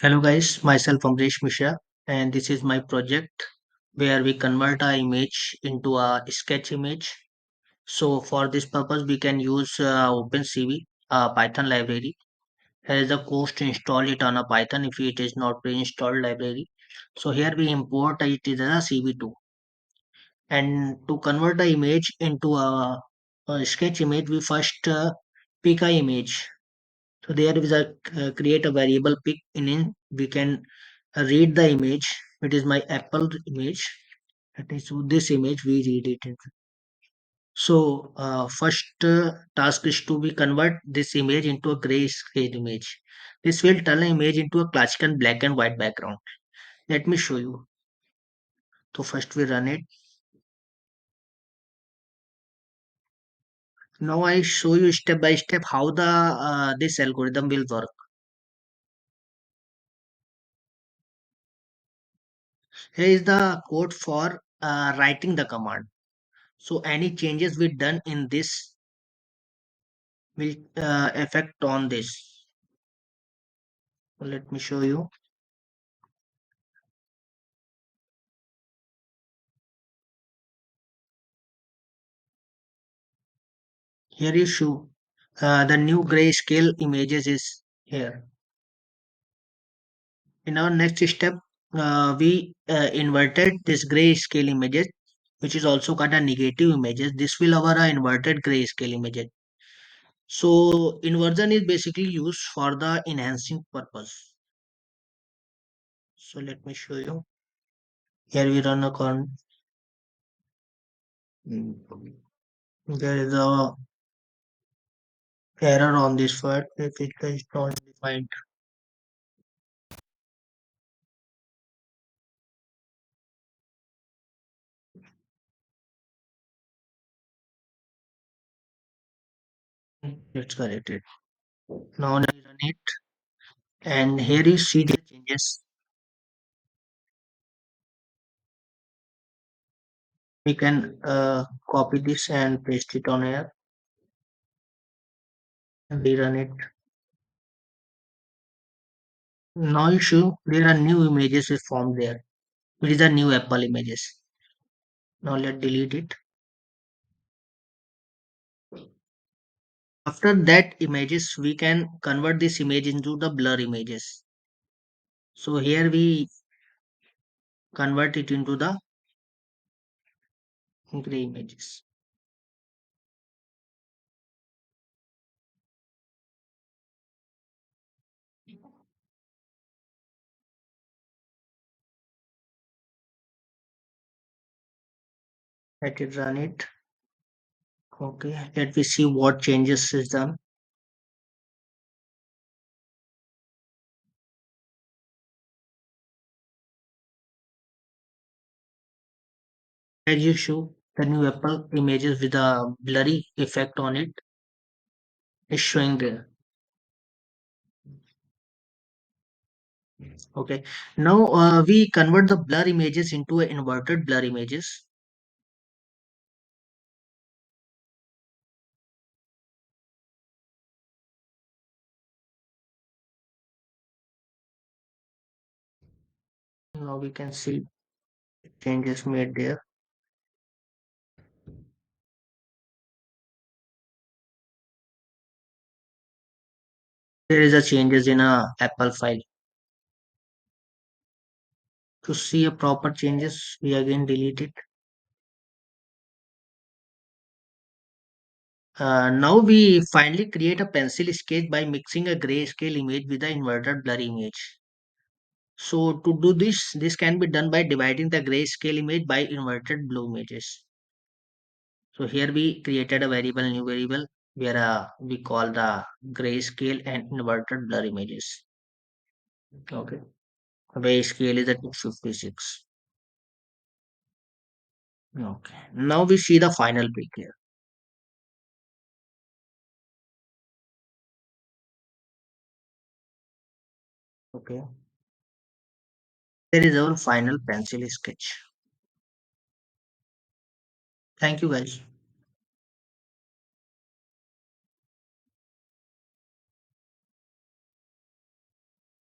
Hello guys, myself Amresh Mishra, and this is my project where we convert a image into a sketch image. So for this purpose, we can use openCV, a Python library. Here is the cost to install it on a Python if it is not pre-installed library. So here we import it as a CV2, and to convert the image into a sketch image, we first pick a image. So there is a create a variable pic in. We can read the image. It is my Apple image. That is so this image we read it. So first task is to be convert this image into a grayscale image. This will turn an image into a classical black and white background. Let me show you. So first we run it. Now I show you step by step how the this algorithm will work. Here is the code for writing the command. So any changes we done in this will affect on this. So let me show you. Here you show the new grayscale images is here. In our next step, we inverted this grayscale images, which is also called a negative images. This will our inverted grayscale images. So inversion is basically used for the enhancing purpose. So let me show you. Here we run a con. There is a error on this part if it is not defined. Let's correct it. Now I run it, and here you see the changes. We can copy this and paste it on here and rerun it. Now you show there are new images is formed there. It is the new Apple images. Now let's delete it. After that images, we can convert this image into the blur images. So here we convert it into the gray images. Let it run it. Okay, let me see what changes is done. As you show, the new Apple images with a blurry effect on it is showing there. Okay. Now we convert the blur images into a inverted blur images. Now we can see changes made there. There is a changes in a Apple file. To see a proper changes, we again delete it. Now we finally create a pencil sketch by mixing a grayscale image with the inverted blur image. So to do this, this can be done by dividing the grayscale image by inverted blue images. So here we created a variable, new variable, where we call the grayscale and inverted blur images. Okay. Grayscale is at 256. Okay. Now we see the final pic here. Okay. There is our final pencil sketch. Thank you guys.